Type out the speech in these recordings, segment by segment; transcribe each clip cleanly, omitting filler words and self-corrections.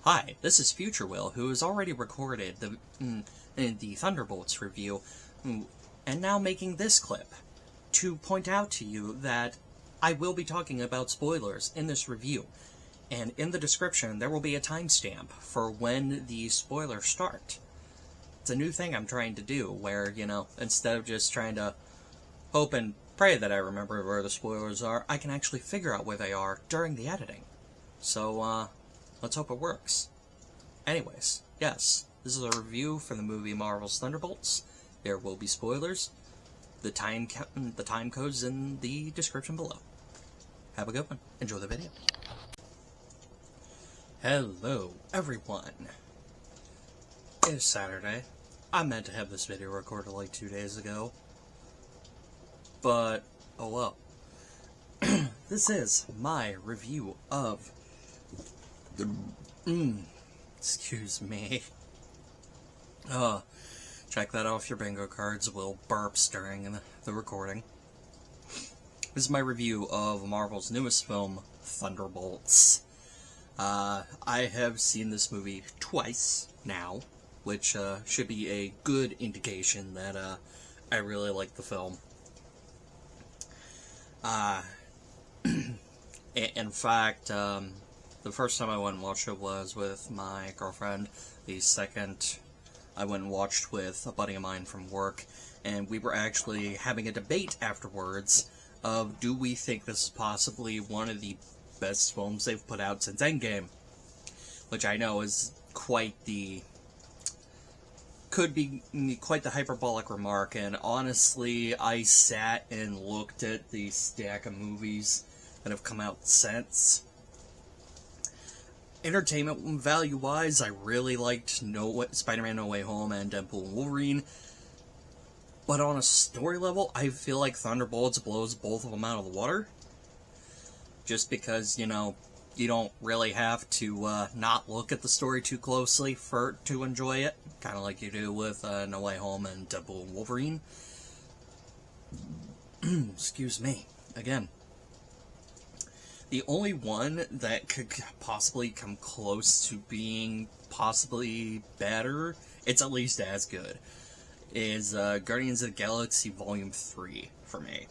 Hi, this is Future Will, who has already recorded the Thunderbolts review, and now making this clip to point out to you that I will be talking about spoilers in this review, and in the description there will be a timestamp for when the spoilers start. It's a new thing I'm trying to do, where, instead of just trying to hope and pray that I remember where the spoilers are, I can actually figure out where they are during the editing. So, let's hope it works. Anyways, yes, this is a review for the movie Marvel's Thunderbolts. There will be spoilers. The time code's in the description below. Have a good one. Enjoy the video. Hello, everyone. It's Saturday. I meant to have this video recorded like 2 days ago. But, oh well. This is my review of excuse me. Check that off your bingo cards. Will burps during the recording. This is my review of Marvel's newest film, Thunderbolts. I have seen this movie twice now, which should be a good indication that I really like the film. In fact, the first time I went and watched it was with my girlfriend. The second I went and watched with a buddy of mine from work, and we were actually having a debate afterwards of, do we think this is possibly one of the best films they've put out since Endgame? Which I know is could be quite the hyperbolic remark, and honestly, I sat and looked at the stack of movies that have come out since. Entertainment value-wise, I really liked Spider-Man No Way Home and Deadpool and Wolverine. But on a story level, I feel like Thunderbolts blows both of them out of the water. Just because, you don't really have to not look at the story too closely to enjoy it. Kind of like you do with No Way Home and Deadpool and Wolverine. Excuse me. Again. The only one that could possibly come close to being possibly better, it's at least as good, is Guardians of the Galaxy Volume 3 for me.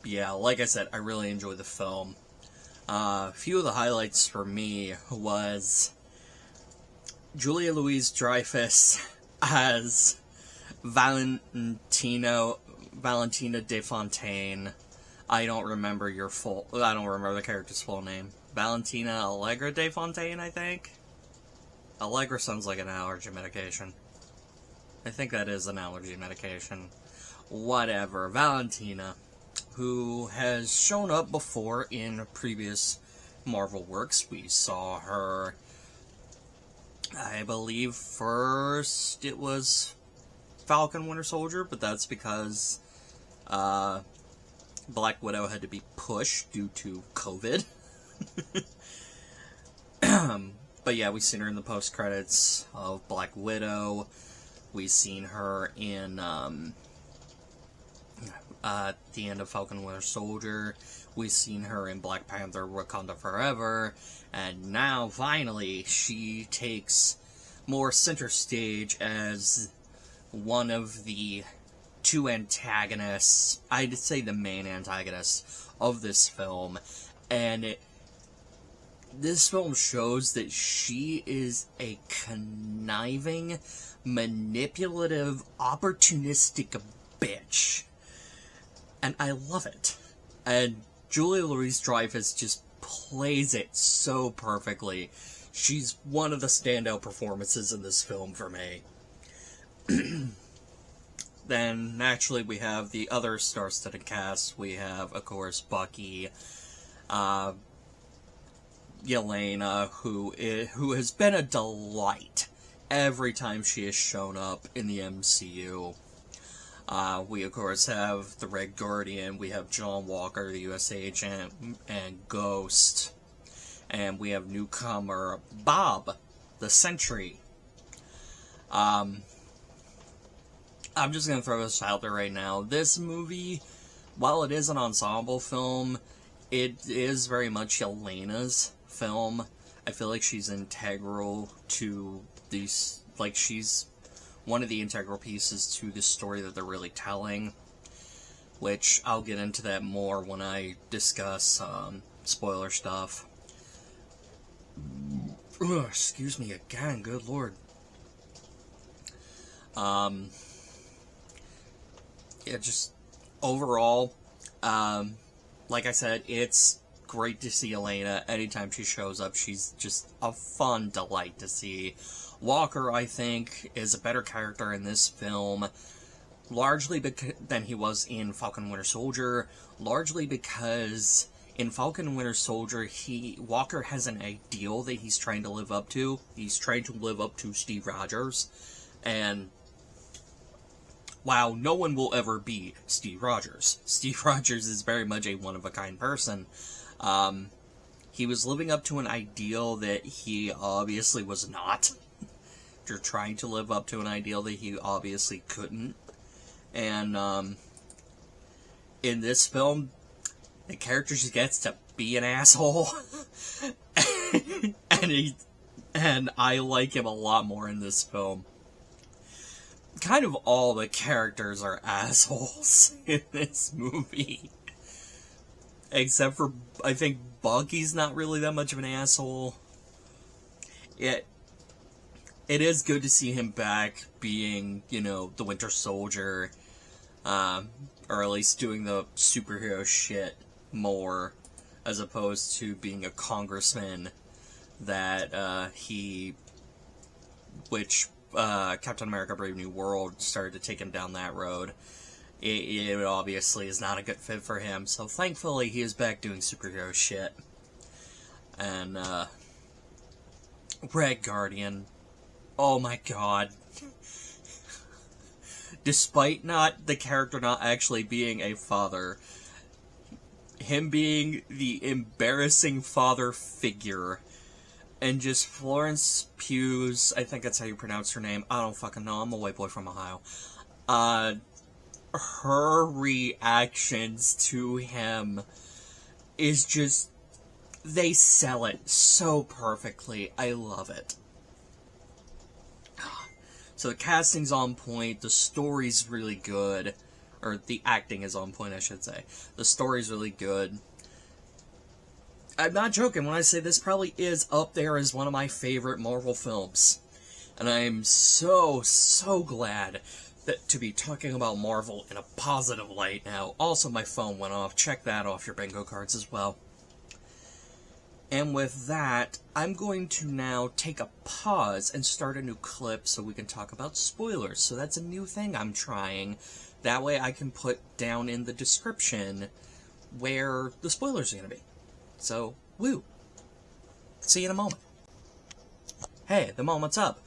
But yeah, like I said, I really enjoyed the film. A few of the highlights for me was Julia Louis-Dreyfus as Valentina de Fontaine. I don't remember the character's full name. Valentina Allegra de Fontaine, I think? Allegra sounds like an allergy medication. I think that is an allergy medication. Whatever. Valentina, who has shown up before in previous Marvel works. We saw her, I believe, first it was Falcon Winter Soldier, but that's because, Black Widow had to be pushed due to COVID. But yeah, we've seen her in the post-credits of Black Widow. We've seen her in, at the end of Falcon Winter Soldier. We've seen her in Black Panther Wakanda Forever. And now, finally, she takes more center stage as one of the two antagonists, I'd say the main antagonist of this film, and this film shows that she is a conniving, manipulative, opportunistic bitch, and I love it. And Julia Louis-Dreyfus just plays it so perfectly. She's one of the standout performances in this film for me. Then, naturally, we have the other star-studded cast. We have, of course, Bucky, Yelena, who has been a delight every time she has shown up in the MCU. We, of course, have the Red Guardian. We have John Walker, the U.S. Agent, and Ghost. And we have newcomer Bob, the Sentry. I'm just gonna throw this out there right now. This movie, while it is an ensemble film, it is very much Yelena's film. I feel like she's integral to these, like, she's one of the integral pieces to the story that they're really telling, which I'll get into that more when I discuss spoiler stuff. Ugh, excuse me again, good lord. Yeah, just overall, like I said, it's great to see Elena. Anytime she shows up, she's just a fun delight to see. Walker, I think, is a better character in this film, largely than he was in Falcon and Winter Soldier, largely because in Falcon and Winter Soldier, Walker has an ideal that he's trying to live up to. He's trying to live up to Steve Rogers, and while no one will ever be Steve Rogers, Steve Rogers is very much a one-of-a-kind person. He was living up to an ideal that he obviously was not. You're trying to live up to an ideal that he obviously couldn't. And, in this film, the character just gets to be an asshole. and I like him a lot more in this film. Kind of all the characters are assholes in this movie. Except for, I think, Bucky's not really that much of an asshole. It is good to see him back being, you know, the Winter Soldier, or at least doing the superhero shit more, as opposed to being a congressman that, Captain America Brave New World started to take him down that road. It obviously is not a good fit for him, so thankfully he is back doing superhero shit. And, Red Guardian, oh my god. Despite the character not actually being a father, him being the embarrassing father figure, and just Florence Pugh's, I think that's how you pronounce her name, I don't fucking know, I'm a white boy from Ohio, her reactions to him is just, they sell it so perfectly. I love it. So the casting's on point, the story's really good, or the acting is on point, I should say. The story's really good. I'm not joking when I say this probably is up there as one of my favorite Marvel films. And I'm so, so glad to be talking about Marvel in a positive light now. Also, my phone went off. Check that off your bingo cards as well. And with that, I'm going to now take a pause and start a new clip so we can talk about spoilers. So that's a new thing I'm trying. That way I can put down in the description where the spoilers are going to be. So, woo. See you in a moment. Hey, the moment's up.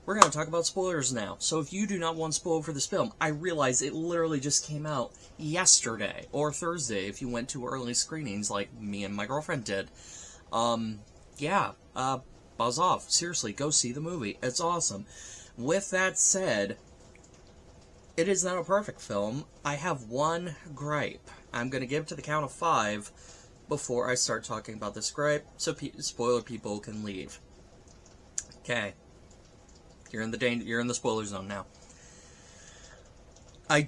We're going to talk about spoilers now. So if you do not want spoil for this film, I realize it literally just came out yesterday, or Thursday if you went to early screenings like me and my girlfriend did. Buzz off. Seriously, go see the movie. It's awesome. With that said, it is not a perfect film. I have one gripe. I'm going to give it to the count of 5 before I start talking about this gripe, so spoiler people can leave. Okay. You're in the spoiler zone now. I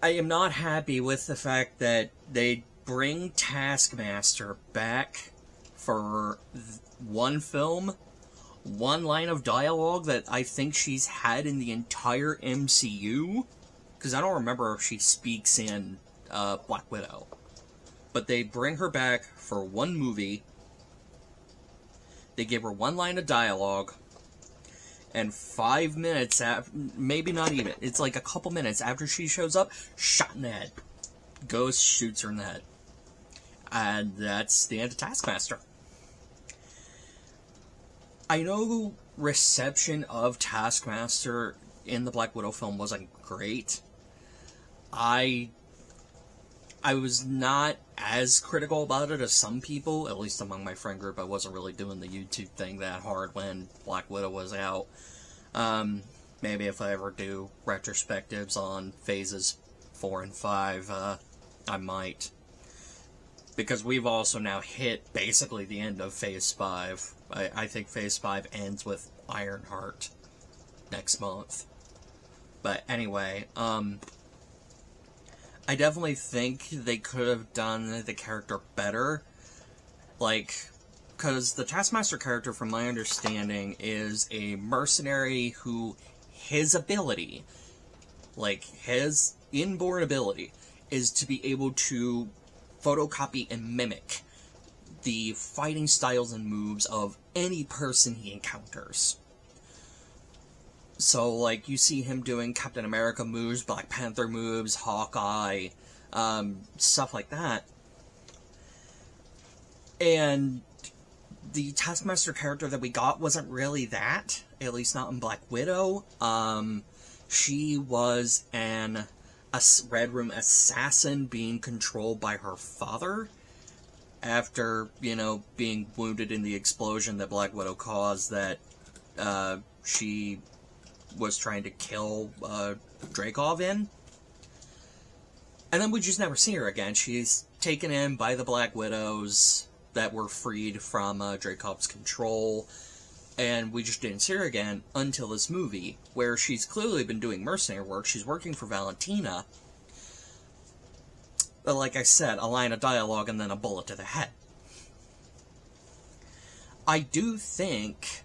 am not happy with the fact that they bring Taskmaster back for one film, one line of dialogue that I think she's had in the entire MCU, because I don't remember if she speaks in Black Widow. But they bring her back for one movie, they give her one line of dialogue, and 5 minutes after, maybe not even, it's like a couple minutes after she shows up, shot in the head. Goes, shoots her in the head. And that's the end of Taskmaster. I know reception of Taskmaster in the Black Widow film wasn't great. I was not as critical about it as some people, at least among my friend group. I wasn't really doing the YouTube thing that hard when Black Widow was out. Maybe if I ever do retrospectives on phases 4 and 5, I might. because we've also now hit basically the end of Phase 5. I think Phase 5 ends with Ironheart next month. But anyway, I definitely think they could have done the character better. Like, because the Taskmaster character, from my understanding, is a mercenary who, his ability, like, his inborn ability, is to be able to photocopy and mimic the fighting styles and moves of any person he encounters. So, like, you see him doing Captain America moves, Black Panther moves, Hawkeye, stuff like that. And the Taskmaster character that we got wasn't really that, at least not in Black Widow. She was a Red Room assassin being controlled by her father after, you know, being wounded in the explosion that Black Widow caused, that she was trying to kill Dreykov in. And then we just never see her again. She's taken in by the Black Widows that were freed from Dreykov's control, and we just didn't see her again until this movie, where she's clearly been doing mercenary work. She's working for Valentina. But like I said, a line of dialogue and then a bullet to the head. I do think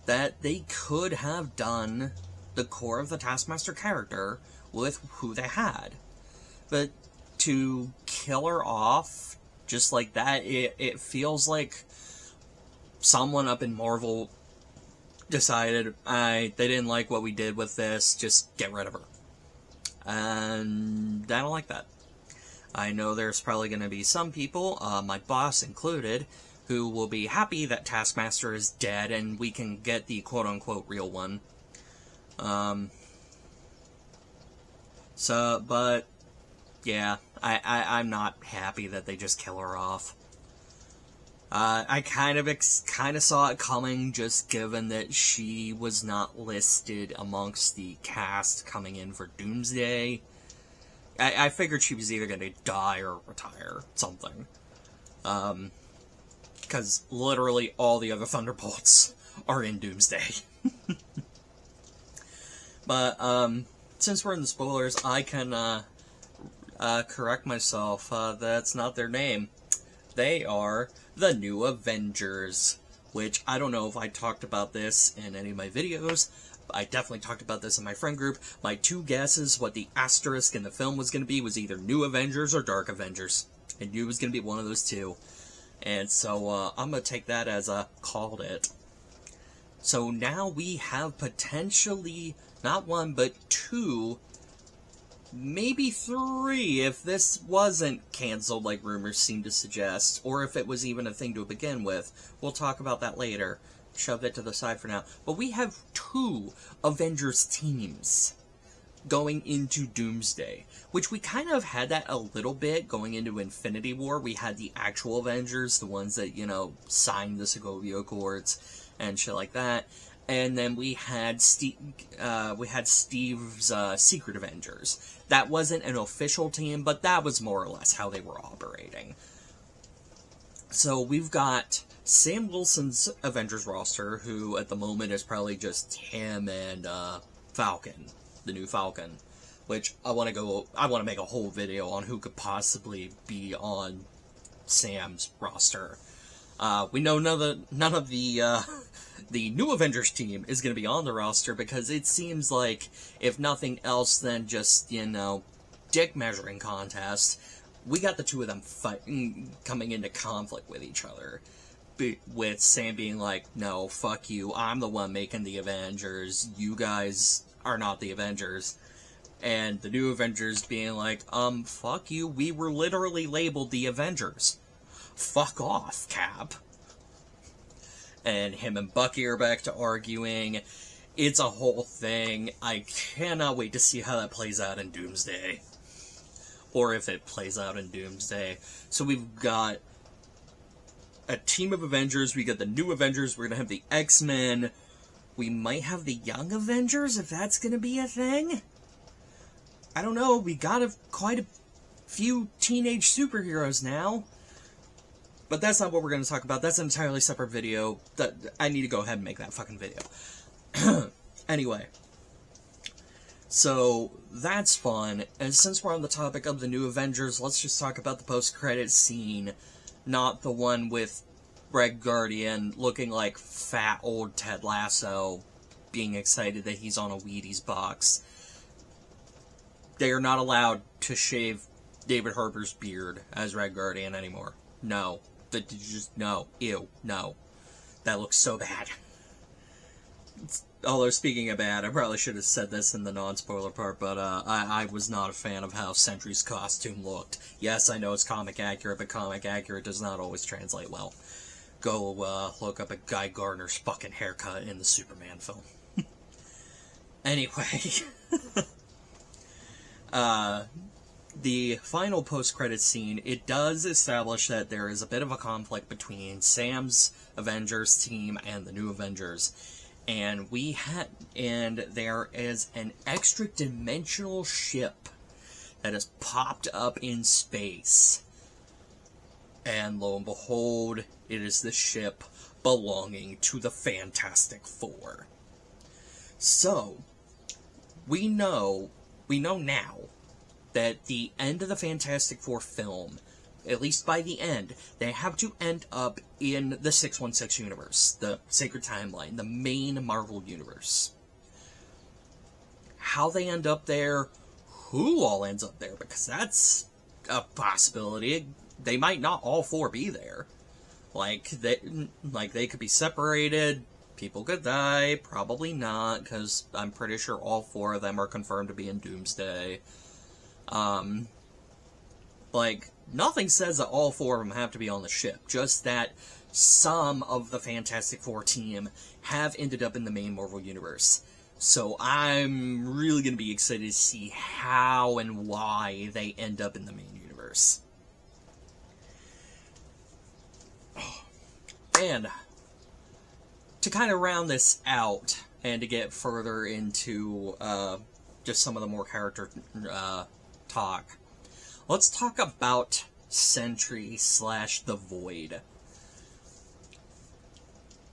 that they could have done the core of the Taskmaster character with who they had. But to kill her off just like that, it feels like someone up in Marvel decided, they didn't like what we did with this, just get rid of her. And I don't like that. I know there's probably going to be some people, my boss included, who will be happy that Taskmaster is dead and we can get the quote-unquote real one. But, yeah, I'm not happy that they just kill her off. I kind of saw it coming, just given that she was not listed amongst the cast coming in for Doomsday. I figured she was either going to die or retire, something. Because literally all the other Thunderbolts are in Doomsday. But, since we're in the spoilers, I can correct myself. That's not their name. They are the New Avengers, which I don't know if I talked about this in any of my videos. I definitely talked about this in my friend group. My two guesses what the asterisk in the film was going to be was either New Avengers or Dark Avengers. I knew it was going to be one of those two. And so I'm going to take that as a called it. So now we have potentially not one but two, maybe three, if this wasn't cancelled like rumors seem to suggest, or if it was even a thing to begin with. We'll talk about that later. Shove it to the side for now. But we have two Avengers teams going into Doomsday, which we kind of had that a little bit going into Infinity War. We had the actual Avengers, the ones that, you know, signed the Sokovia Accords and shit like that. And then we had Steve's Secret Avengers. That wasn't an official team, but that was more or less how they were operating. So we've got Sam Wilson's Avengers roster, who at the moment is probably just him and Falcon, the new Falcon, which I want to make a whole video on who could possibly be on Sam's roster. We know none of the new Avengers team is going to be on the roster, because it seems like, if nothing else than just, you know, dick measuring contest, we got the two of them coming into conflict with each other. With Sam being like, no, fuck you, I'm the one making the Avengers, you guys are not the Avengers. And the new Avengers being like, fuck you, we were literally labeled the Avengers. Fuck off, Cap. And him and Bucky are back to arguing. It's a whole thing. I cannot wait to see how that plays out in Doomsday. Or if it plays out in Doomsday. So we've got a team of Avengers. We got the new Avengers. We're going to have the X-Men. We might have the Young Avengers, if that's going to be a thing. I don't know. We got quite a few teenage superheroes now. But that's not what we're going to talk about. That's an entirely separate video. That I need to go ahead and make that fucking video. Anyway. So, that's fun. And since we're on the topic of the new Avengers, let's just talk about the post-credits scene. Not the one with Red Guardian looking like fat old Ted Lasso, being excited that he's on a Wheaties box. They are not allowed to shave David Harbour's beard as Red Guardian anymore. No. No. Ew. No. That looks so bad. Although, speaking of bad, I probably should have said this in the non-spoiler part, but I was not a fan of how Sentry's costume looked. Yes, I know it's comic accurate, but comic accurate does not always translate well. Go look up at Guy Gardner's fucking haircut in the Superman film. Anyway. The final post-credits scene, it does establish that there is a bit of a conflict between Sam's Avengers team and the new Avengers. And there is an extra-dimensional ship that has popped up in space. And lo and behold, it is the ship belonging to the Fantastic Four. So, we know now that the end of the Fantastic Four film, at least by the end, they have to end up in the 616 universe, the Sacred Timeline, the main Marvel universe. How they end up there, who all ends up there, because that's a possibility. They might not all four be there. Like they could be separated, people could die, probably not, because I'm pretty sure all four of them are confirmed to be in Doomsday. Nothing says that all four of them have to be on the ship, just that some of the Fantastic Four team have ended up in the main Marvel Universe. So I'm really going to be excited to see how and why they end up in the main universe. And to kind of round this out, and to get further into just some of the more character talk, let's talk about Sentry / the Void.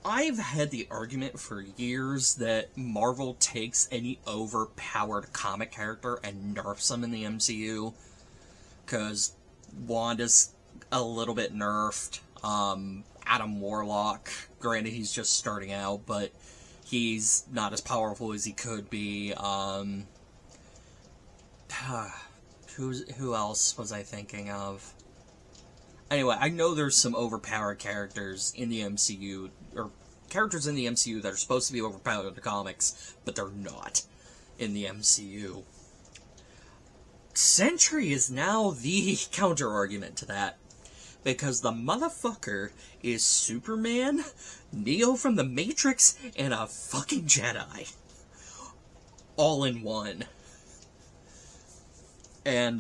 I've had the argument for years that Marvel takes any overpowered comic character and nerfs them in the MCU, because Wanda's a little bit nerfed. Adam Warlock, granted he's just starting out, but he's not as powerful as he could be. Who else was I thinking of? Anyway, I know there's some overpowered characters in the MCU, or characters in the MCU that are supposed to be overpowered in the comics, but they're not in the MCU. Sentry is now the counter-argument to that, because the motherfucker is Superman, Neo from the Matrix, and a fucking Jedi. All in one. And,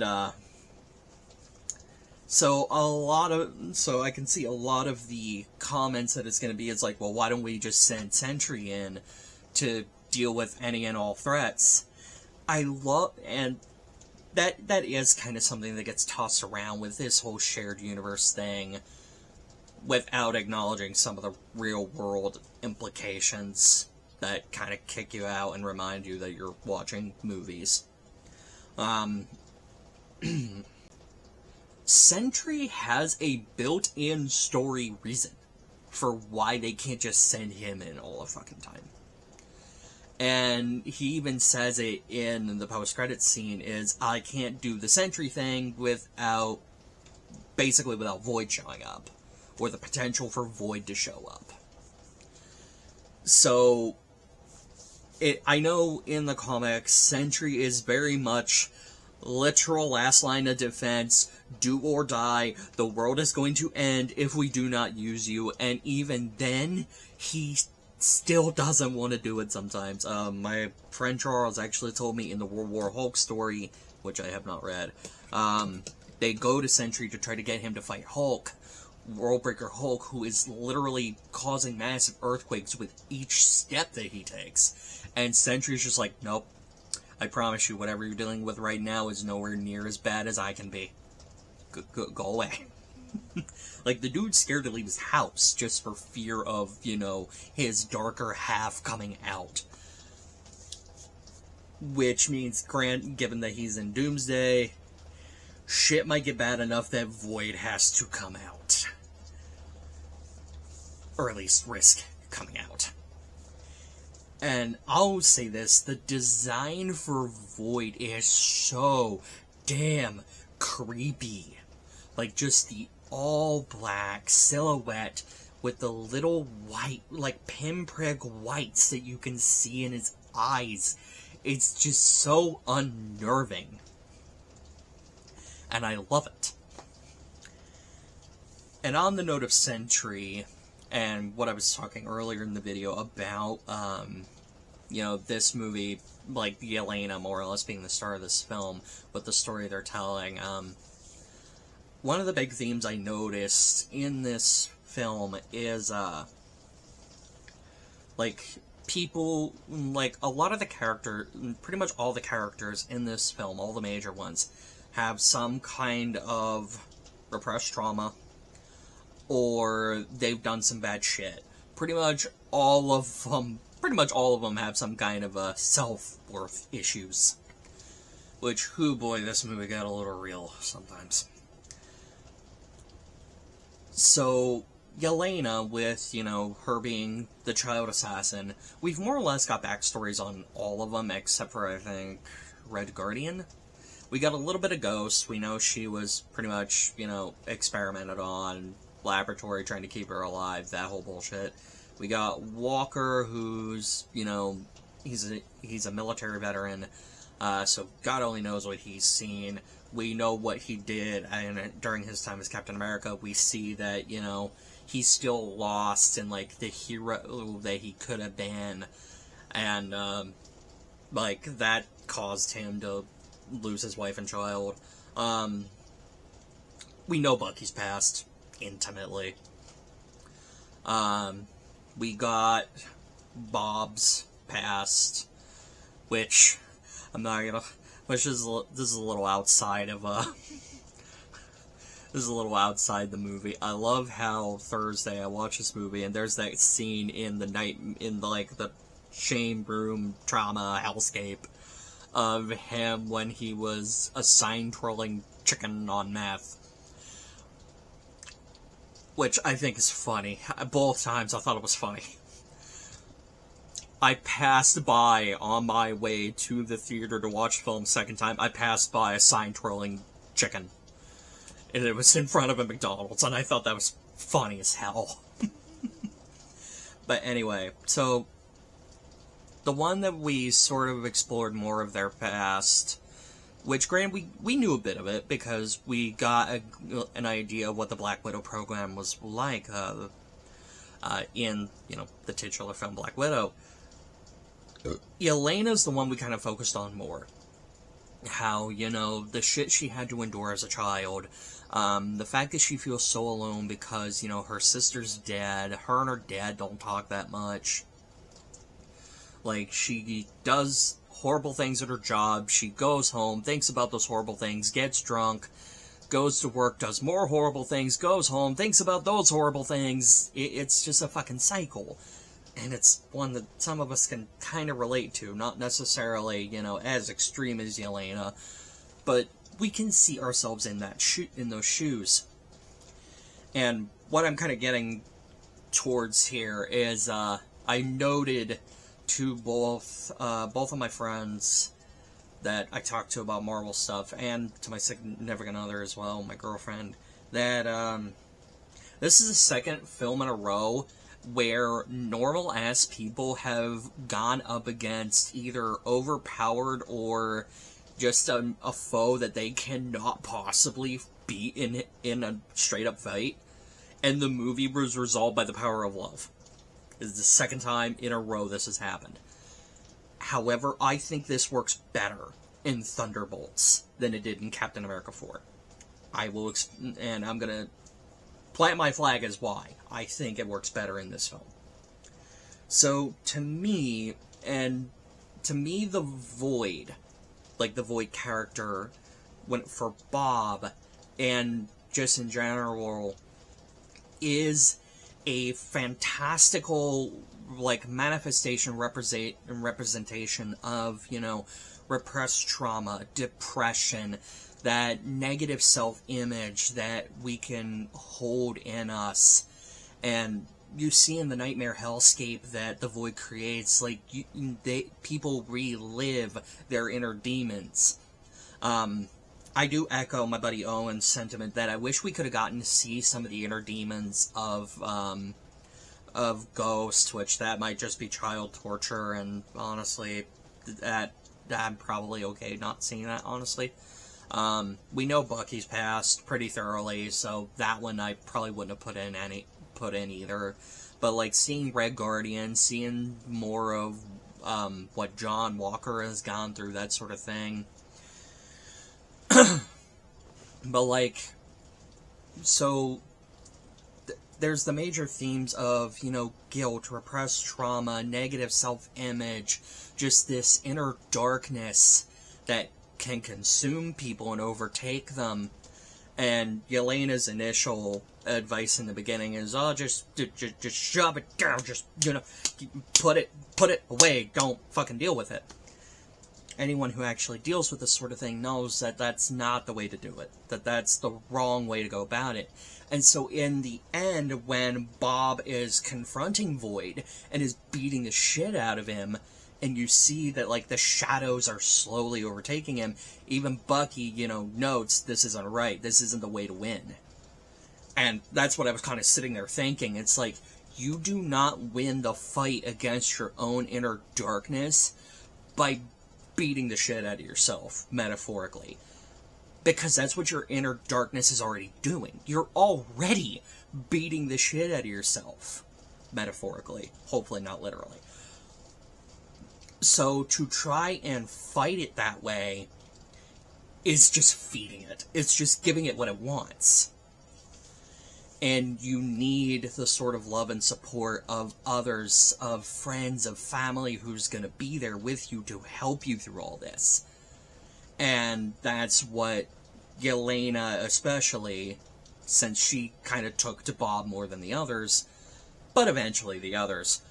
so I can see a lot of the comments that it's going to be, it's like, well, why don't we just send Sentry in to deal with any and all threats? And that is kind of something that gets tossed around with this whole shared universe thing, without acknowledging some of the real world implications that kind of kick you out and remind you that you're watching movies. Sentry has a built-in story reason for why they can't just send him in all the fucking time. And he even says it in the post-credits scene, is, I can't do the Sentry thing without Void showing up, or the potential for Void to show up. So, I know in the comics, Sentry is very much literal last line of defense, do or die, the world is going to end if we do not use you, and even then, he still doesn't want to do it sometimes. My friend Charles actually told me in the World War Hulk story, which I have not read, they go to Sentry to try to get him to fight Hulk, Worldbreaker Hulk, who is literally causing massive earthquakes with each step that he takes. And Sentry's just like, nope, I promise you, whatever you're dealing with right now is nowhere near as bad as I can be. Go away. Like, the dude's scared to leave his house just for fear of, his darker half coming out. Which means, given that he's in Doomsday, shit might get bad enough that Void has to come out. Or at least risk coming out. And I'll say this, the design for Void is so damn creepy. Like, just the all-black silhouette with the little white, like, pinprick whites that you can see in his eyes. It's just so unnerving. And I love it. And on the note of Sentry, and what I was talking earlier in the video about, this movie, like Yelena more or less being the star of this film, but the story they're telling, one of the big themes I noticed in this film is, people, a lot of the pretty much all the characters in this film, all the major ones, have some kind of repressed trauma, or they've done some bad shit. Pretty much all of them have some kind of self-worth issues. Which, hoo boy, this movie got a little real sometimes. So, Yelena, with, her being the child assassin, we've more or less got backstories on all of them, except for, I think, Red Guardian. We got a little bit of Ghost. We know she was pretty much, experimented on, laboratory trying to keep her alive, that whole bullshit. We got Walker, who's, he's a military veteran, so God only knows what he's seen. We know what he did, and during his time as Captain America, we see that, he's still lost in, the hero that he could have been, and, that caused him to lose his wife and child. We know Bucky's past, intimately. We got Bob's past, which I'm not gonna. This is a little outside of this is a little outside the movie. I love how Thursday I watch this movie and there's that scene in the shame room trauma hellscape of him when he was a sign twirling chicken on meth. Which I think is funny. Both times I thought it was funny. I passed by, on my way to the theater to watch the film second time, I passed by a sign-twirling chicken. And it was in front of a McDonald's, and I thought that was funny as hell. But anyway, so the one that we sort of explored more of their past, which, granted, we knew a bit of it, because we got an idea of what the Black Widow program was like in, the titular film Black Widow. Yelena's the one we kind of focused on more. How, the shit she had to endure as a child, the fact that she feels so alone because, her sister's dead, her and her dad don't talk that much. She does horrible things at her job, she goes home, thinks about those horrible things, gets drunk, goes to work, does more horrible things, goes home, thinks about those horrible things. It's just a fucking cycle. And it's one that some of us can kind of relate to, not necessarily, as extreme as Yelena, but we can see ourselves in those shoes. And what I'm kind of getting towards here is, I noted to both of my friends that I talked to about Marvel stuff, and to my significant other as well, my girlfriend, that this is the second film in a row where normal-ass people have gone up against either overpowered or just a foe that they cannot possibly beat in a straight-up fight, and the movie was resolved by the power of love. This is the second time in a row this has happened. However, I think this works better in Thunderbolts than it did in Captain America 4. And I'm gonna plant my flag as why I think it works better in this film. So, to me, the Void, the Void character, for Bob, and just in general, is a fantastical, like, manifestation representation of, you know, repressed trauma, depression, that negative self-image that we can hold in us. And you see in the nightmare hellscape that the Void creates, like, people relive their inner demons. I do echo my buddy Owen's sentiment that I wish we could have gotten to see some of the inner demons of Ghost, which that might just be child torture, and honestly, that I'm probably okay not seeing that, honestly. We know Bucky's past pretty thoroughly, so that one I probably wouldn't have put in either. But, like, seeing Red Guardian, seeing more of what John Walker has gone through, that sort of thing. But, like, so there's the major themes of, you know, guilt, repressed trauma, negative self-image, just this inner darkness that can consume people and overtake them. And Yelena's initial advice in the beginning is, oh, just shove it down, just, you know, put it away, don't fucking deal with it. Anyone who actually deals with this sort of thing knows that that's not the way to do it, that that's the wrong way to go about it. And so in the end, when Bob is confronting Void and is beating the shit out of him, and you see that, like, the shadows are slowly overtaking him, even Bucky, you know, notes this isn't right, this isn't the way to win. And that's what I was kind of sitting there thinking. It's like, you do not win the fight against your own inner darkness by beating the shit out of yourself, metaphorically. Because that's what your inner darkness is already doing. You're already beating the shit out of yourself, metaphorically. Hopefully not literally. So to try and fight it that way is just feeding it. It's just giving it what it wants. And you need the sort of love and support of others, of friends, of family who's going to be there with you to help you through all this. And that's what Yelena, especially, since she kind of took to Bob more than the others, but eventually the others,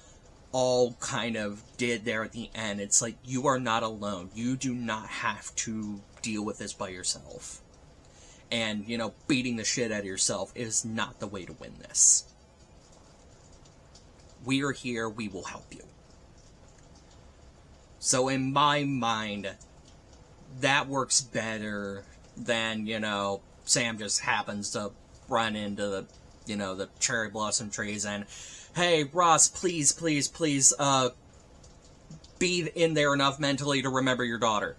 all kind of did there at the end. It's like, you are not alone. You do not have to deal with this by yourself. And, you know, beating the shit out of yourself is not the way to win this. We are here, we will help you. So in my mind, that works better than, you know, Sam just happens to run into the, you know, the cherry blossom trees and, hey, Ross, please, please, please, be in there enough mentally to remember your daughter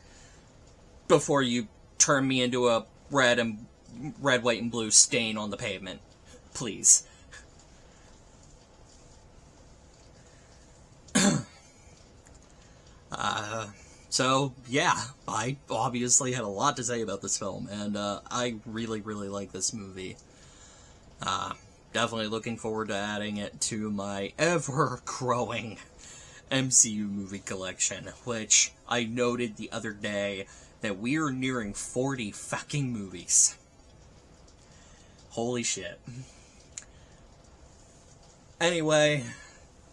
before you turn me into a red, white, and blue stain on the pavement. Please. So, yeah, I obviously had a lot to say about this film, and I really, really like this movie. Definitely looking forward to adding it to my ever-growing MCU movie collection, which I noted the other day that we are nearing 40 fucking movies. Holy shit. Anyway,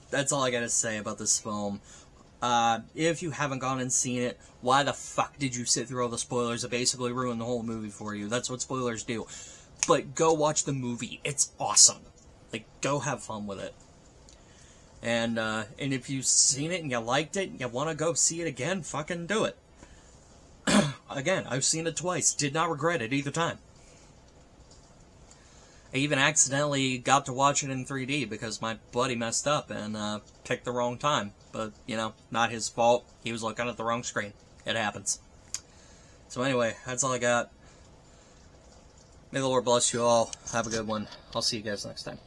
that's all I gotta say about this film. If you haven't gone and seen it, why the fuck did you sit through all the spoilers that basically ruined the whole movie for you? That's what spoilers do. But go watch the movie. It's awesome. Like, go have fun with it. And if you've seen it and you liked it and you want to go see it again, fucking do it. Again, I've seen it twice. Did not regret it either time. I even accidentally got to watch it in 3D because my buddy messed up and picked the wrong time. But, you know, not his fault. He was looking at the wrong screen. It happens. So anyway, that's all I got. May the Lord bless you all. Have a good one. I'll see you guys next time.